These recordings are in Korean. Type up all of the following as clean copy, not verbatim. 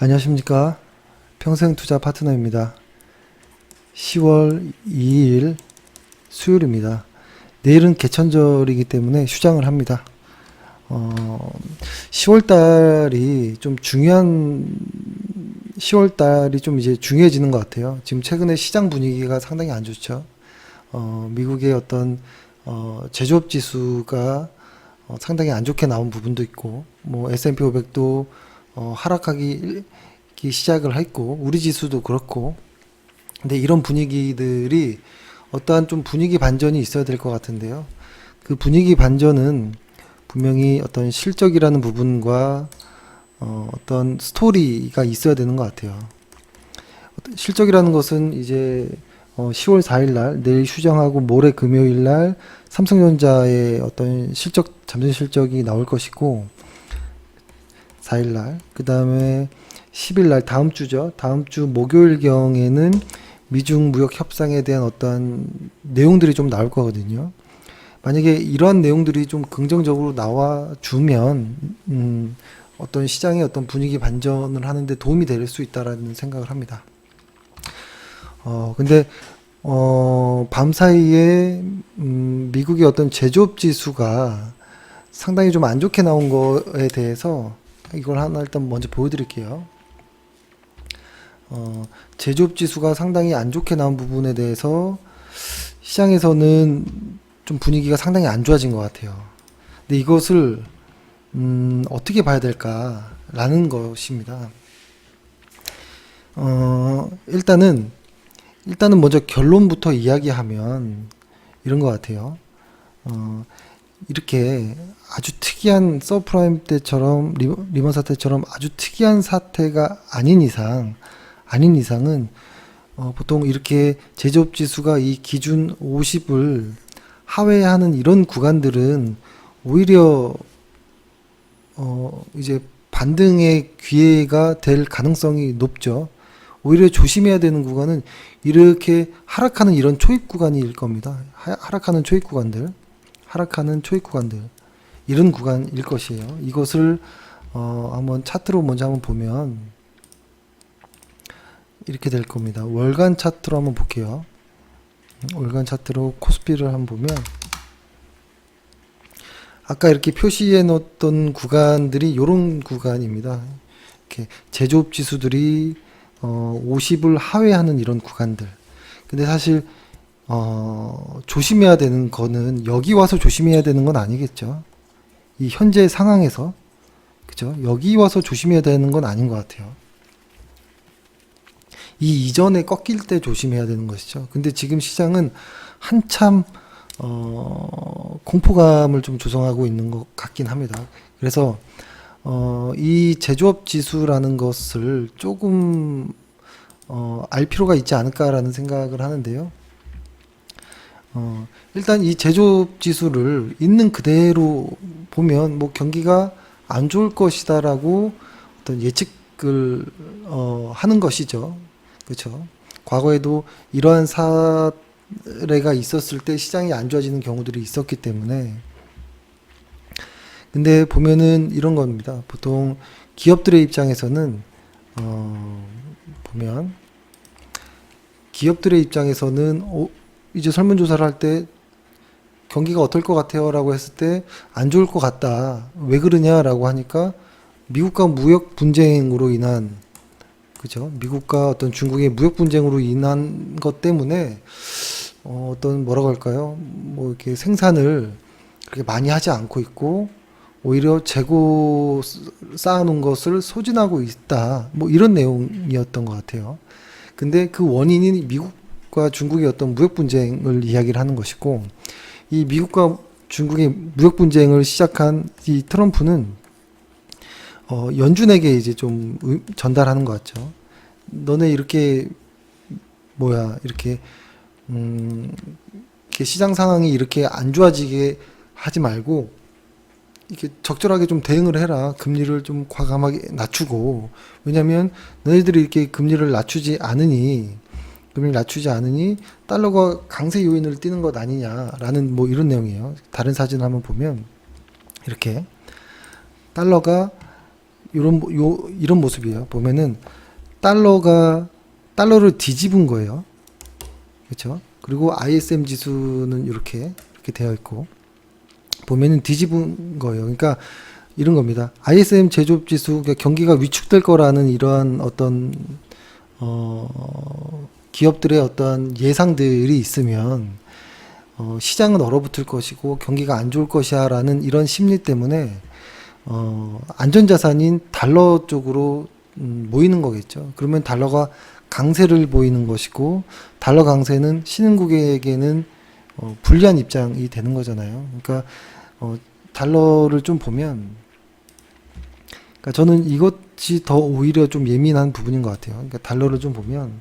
안녕하십니까. 평생투자 파트너입니다. 10월 2일 수요일입니다. 내일은 개천절이기 때문에 휴장을 합니다. 10월달이 좀 중요한 10월달이 좀 이제 중요해지는 것 같아요. 지금 최근에 시장 분위기가 상당히 안 좋죠. 미국의 어떤 제조업 지수가 상당히 안 좋게 나온 부분도 있고, 뭐 S&P 500도 하락하기 시작을 했고, 우리 지수도 그렇고. 근데 이런 분위기들이 어떠한 좀 분위기 반전이 있어야 될 것 같은데요. 그 분위기 반전은 분명히 어떤 실적이라는 부분과 어떤 스토리가 있어야 되는 것 같아요. 실적이라는 것은 이제 10월 4일 날 내일 휴장하고 모레 금요일 날 삼성전자의 어떤 잠재 실적이 나올 것이고, 4일 날, 그 다음에 10일 날, 다음 주죠. 다음 주 목요일경에는 미중 무역 협상에 대한 어떠한 내용들이 좀 나올 거거든요. 만약에 이러한 내용들이 좀 긍정적으로 나와주면, 어떤 시장의 어떤 분위기 반전을 하는데 도움이 될 수 있다라는 생각을 합니다. 근데, 밤 사이에, 미국의 어떤 제조업 지수가 상당히 좀 안 좋게 나온 거에 대해서 이걸 하나 일단 먼저 보여드릴게요. 제조업 지수가 상당히 안 좋게 나온 부분에 대해서 시장에서는 좀 분위기가 상당히 안 좋아진 것 같아요. 근데 이것을 어떻게 봐야 될까라는 것입니다. 일단은 먼저 결론부터 이야기하면 이런 것 같아요. 이렇게 아주 특이한 서프라임 때처럼 리먼 사태처럼 아주 특이한 사태가 아닌 이상은 보통 이렇게 제조업 지수가 이 기준 50을 하회하는 이런 구간들은 오히려 이제 반등의 기회가 될 가능성이 높죠. 오히려 조심해야 되는 구간은 이렇게 하락하는 이런 초입 구간일 겁니다. 하락하는 초입 구간들 이런 구간일 것이에요. 이것을 한번 차트로 먼저 한번 보면 이렇게 될 겁니다. 월간 차트로 한번 볼게요. 월간 차트로 코스피를 한번 보면 아까 이렇게 표시해 놓았던 구간들이 이런 구간입니다. 이렇게 제조업 지수들이 50을 하회하는 이런 구간들. 근데 사실 조심해야 되는 거는 여기 와서 조심해야 되는 건 아니겠죠. 이 현재 상황에서, 그죠? 여기 와서 조심해야 되는 건 아닌 것 같아요. 이 이전에 꺾일 때 조심해야 되는 것이죠. 근데 지금 시장은 한참 공포감을 좀 조성하고 있는 것 같긴 합니다. 그래서 이 제조업 지수라는 것을 조금 알 필요가 있지 않을까라는 생각을 하는데요. 일단 이 제조업 지수를 있는 그대로 보면 뭐 경기가 안 좋을 것이다라고 어떤 예측을 하는 것이죠. 그렇죠. 과거에도 이러한 사례가 있었을 때 시장이 안 좋아지는 경우들이 있었기 때문에. 근데 보면은 이런 겁니다. 보통 기업들의 입장에서는 보면 기업들의 입장에서는 이제 설문조사를 할 때 경기가 어떨 것 같아요? 라고 했을 때 안 좋을 것 같다. 왜 그러냐라고 하니까 미국과 무역 분쟁으로 인한, 그죠? 미국과 어떤 중국의 무역 분쟁으로 인한 것 때문에 어떤 뭐라고 할까요? 뭐 이렇게 생산을 그렇게 많이 하지 않고 있고 오히려 재고 쌓아놓은 것을 소진하고 있다. 뭐 이런 내용이었던 것 같아요. 근데 그 원인이 미국과 중국의 어떤 무역 분쟁을 이야기를 하는 것이고, 이 미국과 중국의 무역 분쟁을 시작한 이 트럼프는 연준에게 이제 좀 전달하는 것 같죠. 너네 이렇게 이렇게 이렇게 시장 상황이 이렇게 안 좋아지게 하지 말고 이렇게 적절하게 좀 대응을 해라. 금리를 좀 과감하게 낮추고. 왜냐면 너희들이 이렇게 금리를 낮추지 않으니 달러가 강세 요인을 띠는 것 아니냐라는 뭐 이런 내용이에요. 다른 사진을 한번 보면 이렇게 달러가 이런 모습이에요. 보면은 달러를 뒤집은 거예요. 그렇죠? 그리고 ISM 지수는 이렇게 되어 있고, 보면은 뒤집은 거예요. 그러니까 이런 겁니다. ISM 제조업 지수, 그러니까 경기가 위축될 거라는 이러한 어떤 기업들의 어떤 예상들이 있으면 시장은 얼어붙을 것이고 경기가 안 좋을 것이야라는 이런 심리 때문에 안전자산인 달러 쪽으로 모이는 거겠죠. 그러면 달러가 강세를 보이는 것이고, 달러 강세는 신흥국에게는 불리한 입장이 되는 거잖아요. 그러니까 달러를 좀 보면, 그러니까 저는 이것이 더 오히려 좀 예민한 부분인 것 같아요. 그러니까 달러를 좀 보면,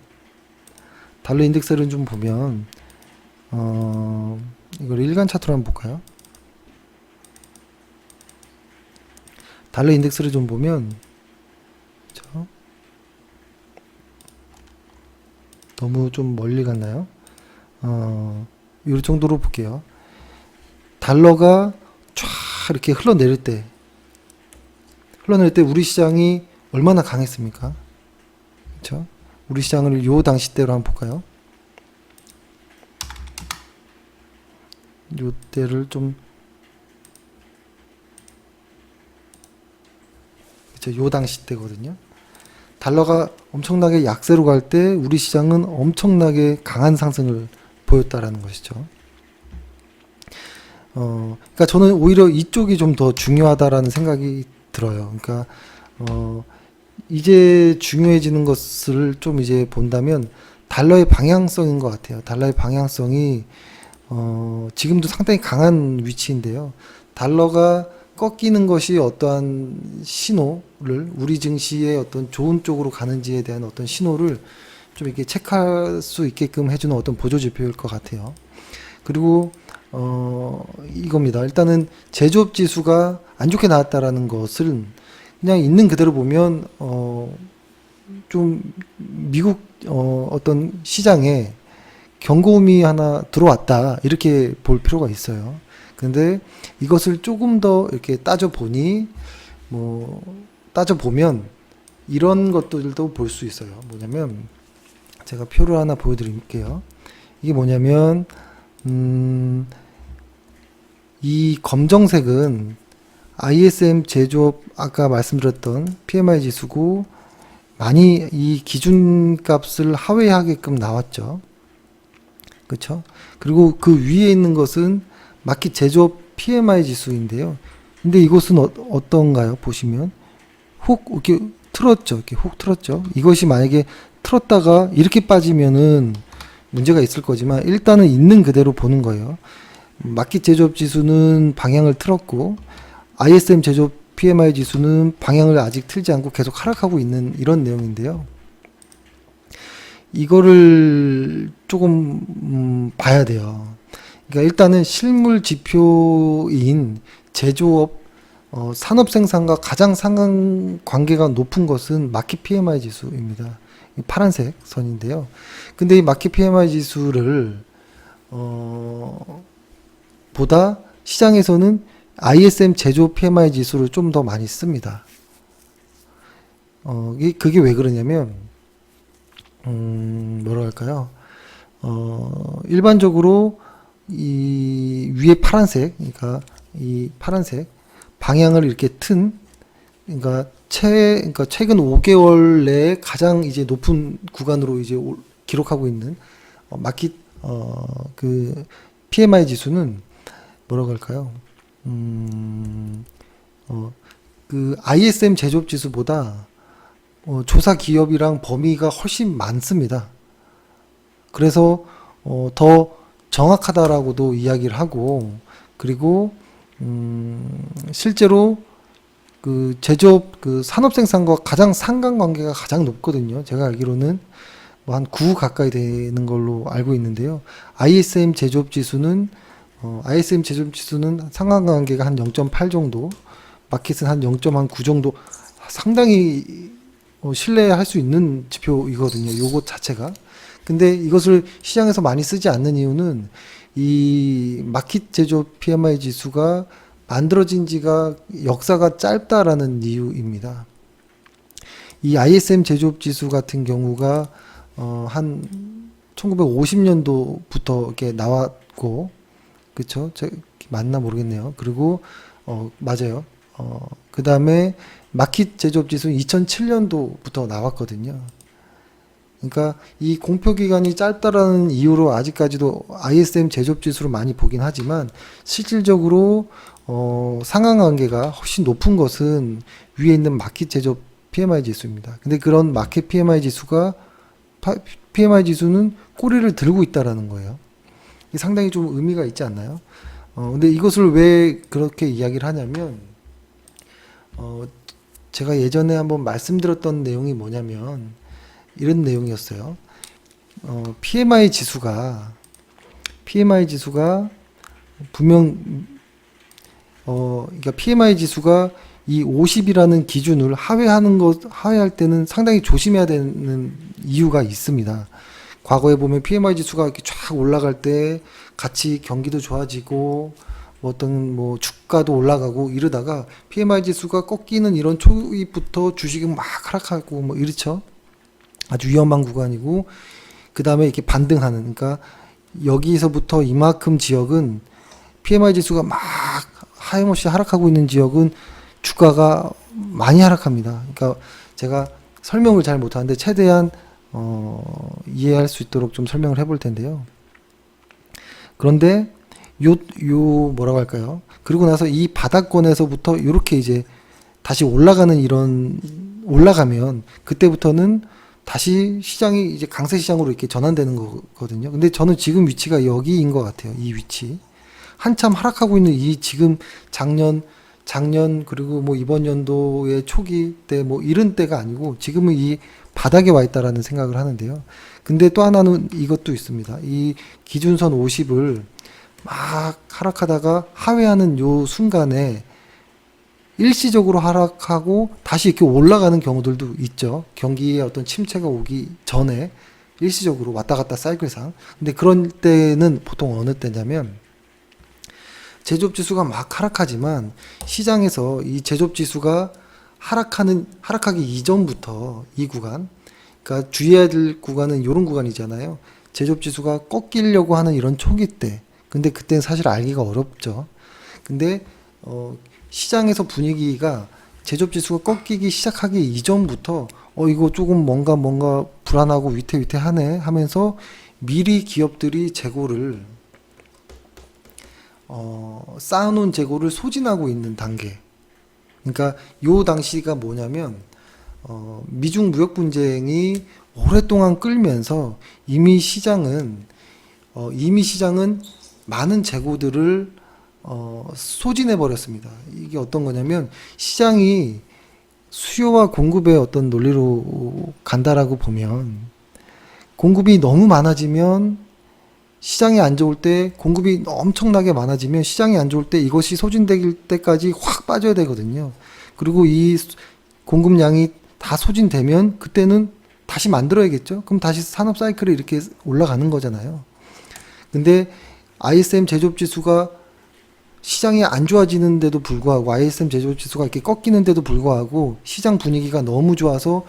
달러 인덱스를 좀 보면, 이걸 일간 차트로 한번 볼까요? 달러 인덱스를 좀 보면, 그렇죠? 너무 좀 멀리 갔나요? 이 정도로 볼게요. 달러가 쫙 이렇게 흘러내릴 때 우리 시장이 얼마나 강했습니까? 그렇죠? 우리 시장을 요 당시 때로 한번 볼까요? 요 때를 좀, 그렇죠? 요 당시 때거든요. 달러가 엄청나게 약세로 갈 때 우리 시장은 엄청나게 강한 상승을 보였다라는 것이죠. 그러니까 저는 오히려 이쪽이 좀 더 중요하다라는 생각이 들어요. 그러니까 이제 중요해지는 것을 좀 이제 본다면 달러의 방향성인 것 같아요. 달러의 방향성이 지금도 상당히 강한 위치인데요. 달러가 꺾이는 것이 어떠한 신호를, 우리 증시의 어떤 좋은 쪽으로 가는지에 대한 어떤 신호를 좀 이렇게 체크할 수 있게끔 해주는 어떤 보조 지표일 것 같아요. 그리고 이겁니다. 일단은 제조업 지수가 안 좋게 나왔다라는 것을 그냥 있는 그대로 보면 좀 미국 어떤 시장에 경고음이 하나 들어왔다, 이렇게 볼 필요가 있어요. 근데 이것을 조금 더 이렇게 따져보면 이런 것들도 볼 수 있어요. 뭐냐면, 제가 표를 하나 보여드릴게요. 이게 뭐냐면, 이 검정색은 ISM 제조업, 아까 말씀드렸던 PMI 지수고, 많이 이 기준값을 하회하게끔 나왔죠. 그렇죠? 그리고 그 위에 있는 것은 마켓 제조업 PMI 지수인데요. 근데 이것은 어떤가요? 보시면 훅 이렇게 틀었죠. 이렇게 훅 틀었죠. 이것이 만약에 틀었다가 이렇게 빠지면은 문제가 있을 거지만, 일단은 있는 그대로 보는 거예요. 마켓 제조업 지수는 방향을 틀었고, ISM 제조업 PMI 지수는 방향을 아직 틀지 않고 계속 하락하고 있는 이런 내용인데요. 이거를 조금 봐야 돼요. 그러니까 일단은 실물 지표인 제조업 산업 생산과 가장 상관관계가 높은 것은 마켓 PMI 지수입니다. 파란색 선인데요. 근데 이 마켓 PMI 지수를 보다 시장에서는 ISM 제조업 PMI 지수를 좀 더 많이 씁니다. 그게 왜 그러냐면, 뭐라 할까요? 일반적으로 이 위에 파란색, 그러니까 이 파란색 방향을 이렇게 그러니까 최근 5개월 내에 가장 이제 높은 구간으로 이제 기록하고 있는 마켓 그 PMI 지수는 뭐라고 할까요? 그 ISM 제조업 지수보다 조사 기업이랑 범위가 훨씬 많습니다. 그래서 더 정확하다라고도 이야기를 하고, 그리고 실제로 그 제조업 그 산업 생산과 가장 상관관계가 가장 높거든요. 제가 알기로는 뭐 한 9 가까이 되는 걸로 알고 있는데요. ISM 제조업 지수는 상관관계가 한 0.8 정도, 마켓은 한 0.9 정도, 상당히 신뢰할 수 있는 지표이거든요. 요것 자체가. 근데 이것을 시장에서 많이 쓰지 않는 이유는 이 마켓 제조업 PMI 지수가 만들어진 지가 역사가 짧다라는 이유입니다. 이 ISM 제조업 지수 같은 경우가 한 1950년도부터 이렇게 나왔고, 그쵸? 맞나 모르겠네요. 그리고 맞아요. 그 다음에 마켓 제조업 지수는 2007년도부터 나왔거든요. 그러니까 이 공표 기간이 짧다라는 이유로 아직까지도 ISM 제조업 지수를 많이 보긴 하지만 실질적으로 상하관계가 훨씬 높은 것은 위에 있는 마켓 제조업 PMI 지수입니다. 근데 그런 마켓 PMI 지수가 PMI 지수는 꼬리를 들고 있다라는 거예요. 이게 상당히 좀 의미가 있지 않나요? 근데 이것을 왜 그렇게 이야기를 하냐면 제가 예전에 한번 말씀드렸던 내용이 뭐냐면 이런 내용이었어요. PMI 지수가 분명 그러니까 PMI 지수가 이 50이라는 기준을 하회할 때는 상당히 조심해야 되는 이유가 있습니다. 과거에 보면 PMI 지수가 이렇게 쫙 올라갈 때 같이 경기도 좋아지고 어떤 뭐 주가도 올라가고 이러다가 PMI 지수가 꺾이는 이런 초입부터 주식은 막 하락하고 뭐 이렇죠. 아주 위험한 구간이고 그 다음에 이렇게 반등하는, 그러니까 여기서부터 이만큼 지역은 PMI 지수가 막 하염없이 하락하고 있는 지역은 주가가 많이 하락합니다. 그러니까 제가 설명을 잘 못하는데 최대한 이해할 수 있도록 좀 설명을 해볼 텐데요. 그런데 뭐라고 할까요? 그리고 나서 이 바닥권에서부터 이렇게 이제 다시 올라가면 그때부터는 다시 시장이 이제 강세 시장으로 이렇게 전환되는 거거든요. 근데 저는 지금 위치가 여기인 것 같아요. 이 위치. 한참 하락하고 있는 이 지금 작년 그리고 뭐 이번 연도의 초기 때 뭐 이런 때가 아니고 지금은 이 바닥에 와 있다라는 생각을 하는데요. 근데 또 하나는 이것도 있습니다. 이 기준선 50을 막 하락하다가 하회하는 요 순간에 일시적으로 하락하고 다시 이렇게 올라가는 경우들도 있죠. 경기에 어떤 침체가 오기 전에 일시적으로 왔다 갔다 사이클상. 근데 그런 때는 보통 어느 때냐면 제조업 지수가 막 하락하지만 시장에서 이 제조업 지수가 하락하기 이전부터 이 구간, 그러니까 주의해야 될 구간은 이런 구간이잖아요. 제조업 지수가 꺾이려고 하는 이런 초기 때. 근데 그때는 사실 알기가 어렵죠. 근데 시장에서 분위기가 제조업 지수가 꺾이기 시작하기 이전부터 이거 조금 뭔가 불안하고 위태위태하네 하면서 미리 기업들이 재고를 쌓아놓은 재고를 소진하고 있는 단계. 그러니까 요 당시가 뭐냐면 미중 무역 분쟁이 오랫동안 끌면서 이미 시장은 많은 재고들을 소진해 버렸습니다. 이게 어떤 거냐면 시장이 수요와 공급의 어떤 논리로 간다라고 보면 공급이 너무 많아지면 시장이 안 좋을 때 공급이 엄청나게 많아지면 시장이 안 좋을 때 이것이 소진될 때까지 확 빠져야 되거든요. 그리고 이 공급량이 다 소진되면 그때는 다시 만들어야겠죠. 그럼 다시 산업 사이클이 이렇게 올라가는 거잖아요. 근데 ISM 제조업 지수가 시장이 안 좋아지는데도 불구하고 ISM 제조업 지수가 이렇게 꺾이는데도 불구하고 시장 분위기가 너무 좋아서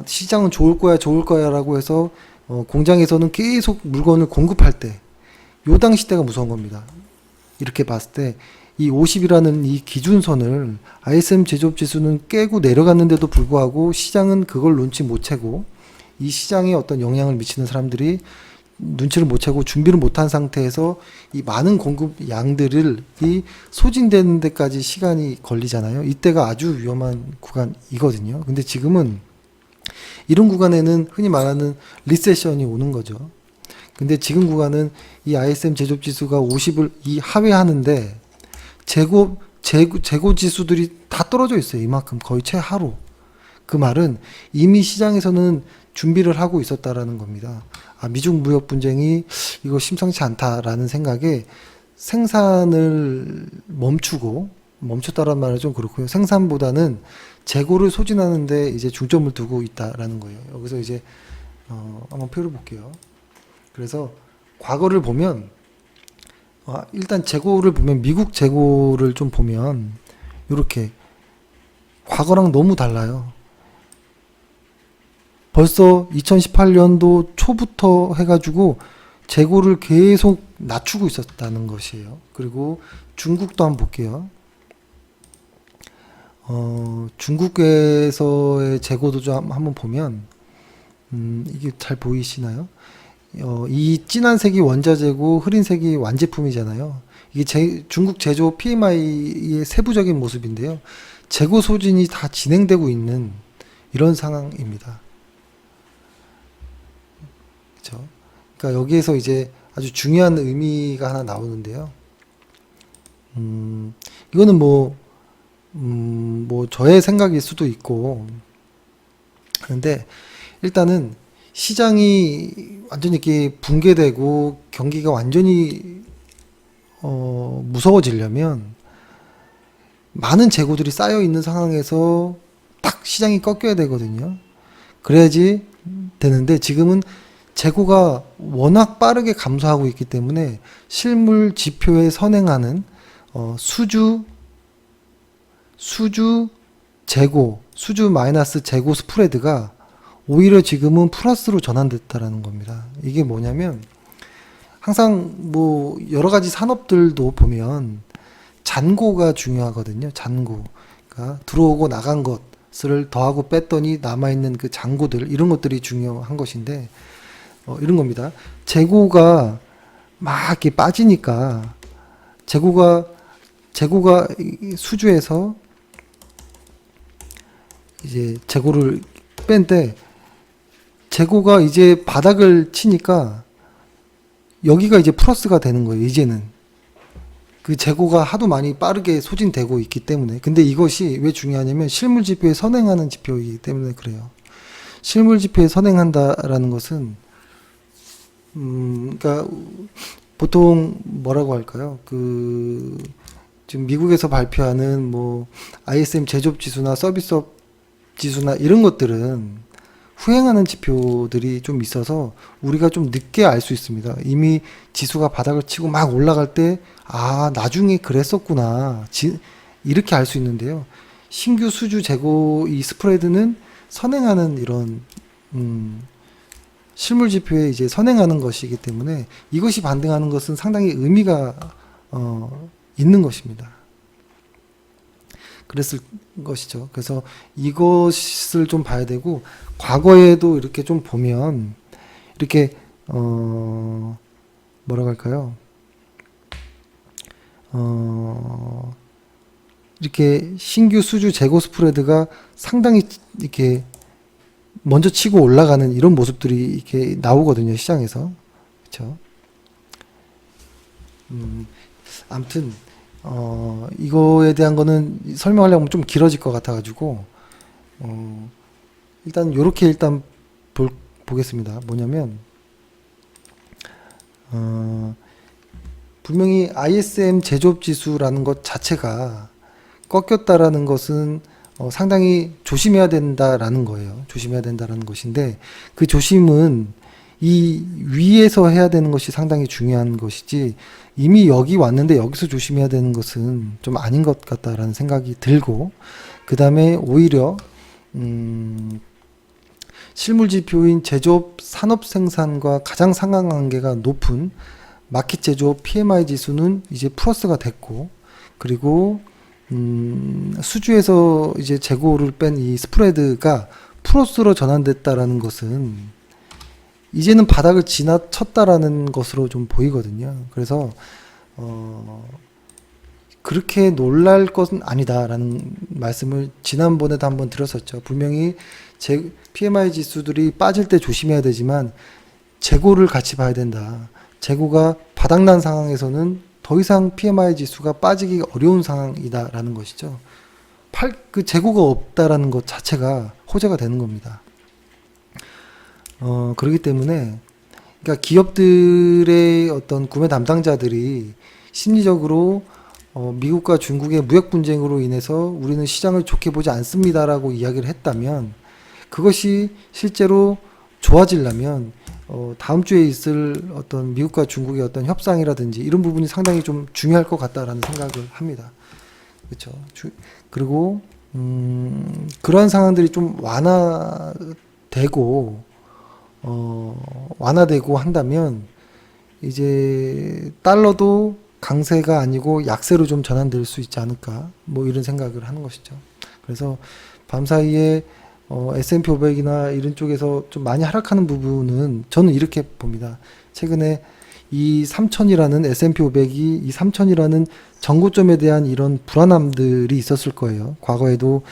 시장은 좋을 거야라고 해서 공장에서는 계속 물건을 공급할 때, 요 당시 때가 무서운 겁니다. 이렇게 봤을 때, 이 50이라는 이 기준선을 ISM 제조업 지수는 깨고 내려갔는데도 불구하고 시장은 그걸 눈치 못 채고, 이 시장에 어떤 영향을 미치는 사람들이 눈치를 못 채고 준비를 못한 상태에서 이 많은 공급 양들이 소진되는 데까지 시간이 걸리잖아요. 이때가 아주 위험한 구간이거든요. 근데 지금은 이런 구간에는 흔히 말하는 리세션이 오는 거죠. 근데 지금 구간은 이 ISM 제조업 지수가 50을 하회하는데 재고 지수들이 다 떨어져 있어요. 이만큼 거의 최하로. 그 말은 이미 시장에서는 준비를 하고 있었다라는 겁니다. 미중 무역 분쟁이 이거 심상치 않다라는 생각에 생산을 멈췄다라는 말은 좀 그렇고요. 생산보다는 재고를 소진하는데 이제 중점을 두고 있다라는 거예요. 여기서 이제 한번 표를 볼게요. 그래서 과거를 보면 일단 재고를 보면 미국 재고를 좀 보면 이렇게 과거랑 너무 달라요. 벌써 2018년도 초부터 해가지고 재고를 계속 낮추고 있었다는 것이에요. 그리고 중국도 한번 볼게요. 중국에서의 재고도 좀 한번 보면, 이게 잘 보이시나요? 이 진한색이 원자재고 흐린색이 완제품이잖아요. 이게 중국 제조 PMI의 세부적인 모습인데요. 재고 소진이 다 진행되고 있는 이런 상황입니다. 그렇죠? 그러니까 여기에서 이제 아주 중요한 의미가 하나 나오는데요. 이거는 뭐 저의 생각일 수도 있고 하는데, 일단은 시장이 완전히 이렇게 붕괴되고 경기가 완전히 무서워지려면 많은 재고들이 쌓여 있는 상황에서 딱 시장이 꺾여야 되거든요. 그래야지 되는데, 지금은 재고가 워낙 빠르게 감소하고 있기 때문에 실물 지표에 선행하는 수주 마이너스 재고 스프레드가 오히려 지금은 플러스로 전환됐다라는 겁니다. 이게 뭐냐면, 항상 뭐 여러 가지 산업들도 보면 잔고가 중요하거든요. 잔고. 그러니까 들어오고 나간 것을 더하고 뺐더니 남아있는 그 잔고들, 이런 것들이 중요한 것인데, 이런 겁니다. 재고가 막 이렇게 빠지니까, 재고가 수주에서 이제 재고를 뺀데, 재고가 이제 바닥을 치니까 여기가 이제 플러스가 되는 거예요. 이제는 그 재고가 하도 많이 빠르게 소진되고 있기 때문에. 근데 이것이 왜 중요하냐면 실물 지표에 선행하는 지표이기 때문에 그래요. 실물 지표에 선행한다라는 것은 그러니까 보통 뭐라고 할까요? 지금 미국에서 발표하는 뭐 ISM 제조업 지수나 서비스업 지수나 이런 것들은 후행하는 지표들이 좀 있어서 우리가 좀 늦게 알 수 있습니다. 이미 지수가 바닥을 치고 막 올라갈 때, 나중에 그랬었구나, 이렇게 알 수 있는데요. 신규 수주 재고 이 스프레드는 선행하는 이런 실물 지표에 이제 선행하는 것이기 때문에 이것이 반등하는 것은 상당히 의미가 있는 것입니다. 그랬을 것이죠. 그래서 이것을 좀 봐야 되고, 과거에도 이렇게 좀 보면 이렇게 뭐라고 할까요? 이렇게 신규 수주 재고 스프레드가 상당히 이렇게 먼저 치고 올라가는 이런 모습들이 이렇게 나오거든요, 시장에서. 그렇죠? 아무튼 이거에 대한 거는 설명하려면 좀 길어질 것 같아가지고, 일단 요렇게 일단 보겠습니다. 뭐냐면, 분명히 ISM 제조업 지수라는 것 자체가 꺾였다라는 것은 상당히 조심해야 된다라는 거예요. 조심해야 된다라는 것인데, 그 조심은 이 위에서 해야 되는 것이 상당히 중요한 것이지, 이미 여기 왔는데 여기서 조심해야 되는 것은 좀 아닌 것 같다라는 생각이 들고, 그 다음에 오히려 실물 지표인 제조업 산업 생산과 가장 상관관계가 높은 마켓 제조업 PMI 지수는 이제 플러스가 됐고, 그리고 수주에서 이제 재고를 뺀 이 스프레드가 플러스로 전환됐다라는 것은 이제는 바닥을 지나쳤다라는 것으로 좀 보이거든요. 그래서 그렇게 놀랄 것은 아니다라는 말씀을 지난번에도 한번 드렸었죠. 분명히 PMI 지수들이 빠질 때 조심해야 되지만 재고를 같이 봐야 된다. 재고가 바닥난 상황에서는 더 이상 PMI 지수가 빠지기 어려운 상황이다라는 것이죠. 그 재고가 없다라는 것 자체가 호재가 되는 겁니다. 그렇기 때문에, 그러니까 기업들의 어떤 구매 담당자들이 심리적으로 미국과 중국의 무역 분쟁으로 인해서 우리는 시장을 좋게 보지 않습니다라고 이야기를 했다면, 그것이 실제로 좋아지려면 다음 주에 있을 어떤 미국과 중국의 어떤 협상이라든지 이런 부분이 상당히 좀 중요할 것 같다라는 생각을 합니다. 그렇죠. 그리고 그러한 상황들이 좀 되고 완화되고 한다면 이제 달러도 강세가 아니고 약세로 좀 전환될 수 있지 않을까 뭐 이런 생각을 하는 것이죠. 그래서 밤사이에 S&P 500이나 이런 쪽에서 좀 많이 하락하는 부분은 저는 이렇게 봅니다. 최근에 이 3000이라는 S&P 500이 이 3000이라는 전고점에 대한 이런 불안함들이 있었을 거예요. 과거에도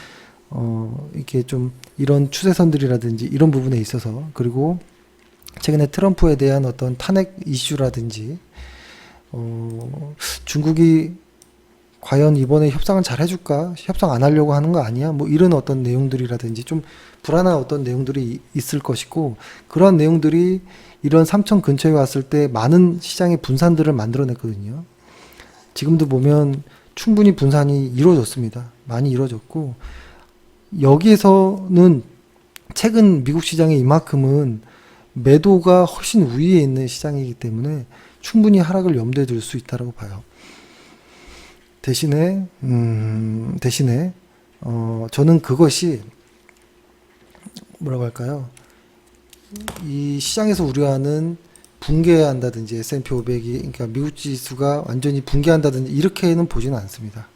이렇게 좀 이런 추세선들이라든지 이런 부분에 있어서, 그리고 최근에 트럼프에 대한 어떤 탄핵 이슈라든지 중국이 과연 이번에 협상을 잘 해줄까? 협상 안 하려고 하는 거 아니야? 뭐 이런 어떤 내용들이라든지 좀 불안한 어떤 내용들이 있을 것이고, 그러한 내용들이 이런 3천 근처에 왔을 때 많은 시장의 분산들을 만들어냈거든요. 지금도 보면 충분히 분산이 이루어졌습니다. 많이 이루어졌고, 여기에서는 최근 미국 시장에 이만큼은 매도가 훨씬 우위에 있는 시장이기 때문에 충분히 하락을 염두에 둘 수 있다고 봐요. 대신에 저는 그것이 뭐라고 할까요? 이 시장에서 우려하는 붕괴한다든지 S&P 500이, 그러니까 미국 지수가 완전히 붕괴한다든지 이렇게는 보지는 않습니다.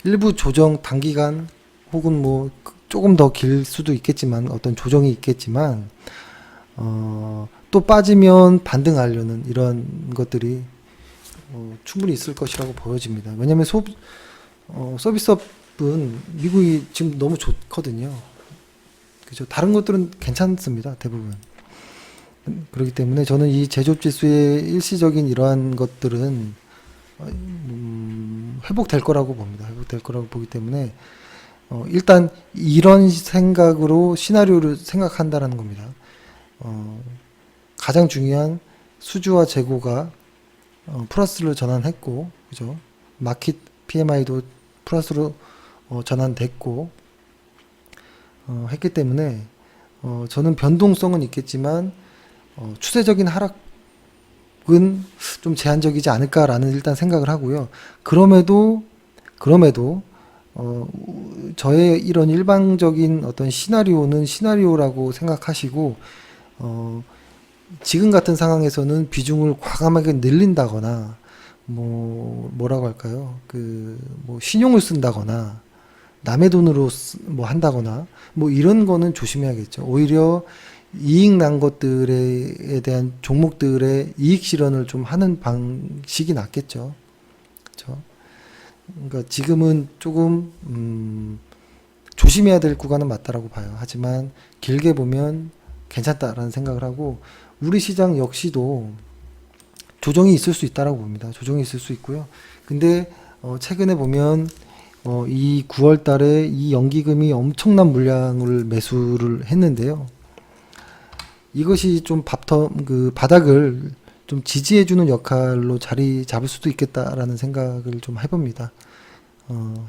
일부 조정, 단기간 혹은 뭐 조금 더 길 수도 있겠지만 어떤 조정이 있겠지만 또 빠지면 반등하려는 이런 것들이 충분히 있을 것이라고 보여집니다. 왜냐하면 서비스업은 미국이 지금 너무 좋거든요. 그죠? 다른 것들은 괜찮습니다. 대부분. 그렇기 때문에 저는 이 제조업 지수의 일시적인 이러한 것들은 회복될 거라고 봅니다. 회복될 거라고 보기 때문에 일단 이런 생각으로 시나리오를 생각한다라는 겁니다. 가장 중요한 수주와 재고가 플러스로 전환했고, 그죠? 마켓 PMI도 플러스로 전환됐고 했기 때문에 저는 변동성은 있겠지만 추세적인 하락은 좀 제한적이지 않을까라는 일단 생각을 하고요. 그럼에도 저의 이런 일방적인 어떤 시나리오는 시나리오라고 생각하시고 지금 같은 상황에서는 비중을 과감하게 늘린다거나 뭐라고 할까요? 뭐 신용을 쓴다거나 남의 돈으로 뭐 한다거나 뭐 이런 거는 조심해야겠죠. 오히려 이익 난 것들에 대한 종목들의 이익 실현을 좀 하는 방식이 낫겠죠. 그렇죠? 그러니까 지금은 조금 조심해야 될 구간은 맞다라고 봐요. 하지만 길게 보면 괜찮다라는 생각을 하고, 우리 시장 역시도 조정이 있을 수 있다라고 봅니다. 조정이 있을 수 있고요. 근데 최근에 보면 이 9월 달에 이 연기금이 엄청난 물량을 매수를 했는데요. 이것이 좀 바닥을 좀 지지해주는 역할로 자리 잡을 수도 있겠다라는 생각을 좀 해봅니다.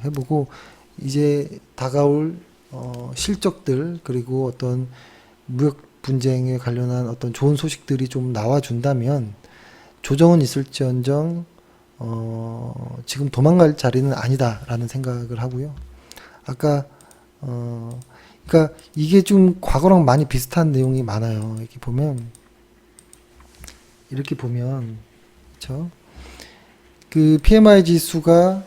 해보고 이제 다가올 실적들, 그리고 어떤 무역 분쟁에 관련한 어떤 좋은 소식들이 좀 나와준다면 조정은 있을지언정 지금 도망갈 자리는 아니다라는 생각을 하고요. 아까 그러니까 이게 좀 과거랑 많이 비슷한 내용이 많아요. 이렇게 보면 그렇죠? 그 PMI 지수가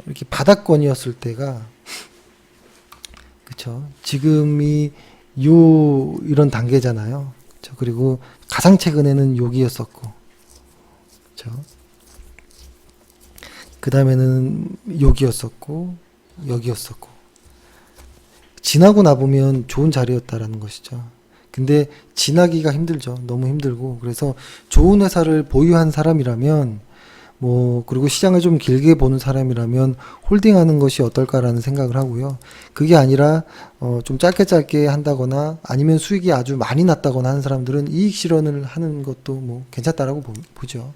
이렇게 바닥권이었을 때가, 그렇죠? 지금이 이런 단계잖아요. 그렇죠? 그리고 가장 최근에는 여기였었고, 그렇죠? 그 다음에는 여기였었고, 여기였었고, 지나고 나보면 좋은 자리였다라는 것이죠. 근데 지나기가 힘들죠. 너무 힘들고. 그래서 좋은 회사를 보유한 사람이라면 그리고 시장을 좀 길게 보는 사람이라면 홀딩하는 것이 어떨까라는 생각을 하고요. 그게 아니라 좀 짧게 한다거나 아니면 수익이 아주 많이 났다거나 하는 사람들은 이익 실현을 하는 것도 괜찮다라고 보죠.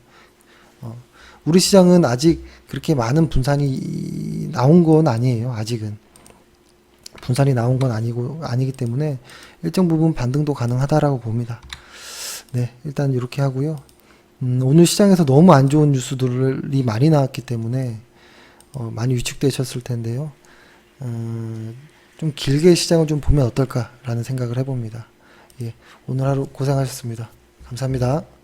우리 시장은 아직 그렇게 많은 분산이 나온 건 아니에요. 아직은 분산이 나온 건 아니기 때문에 일정 부분 반등도 가능하다라고 봅니다. 네, 일단 이렇게 하고요. 오늘 시장에서 너무 안 좋은 뉴스들이 많이 나왔기 때문에 많이 위축되셨을 텐데요. 좀 길게 시장을 좀 보면 어떨까라는 생각을 해봅니다. 예, 오늘 하루 고생하셨습니다. 감사합니다.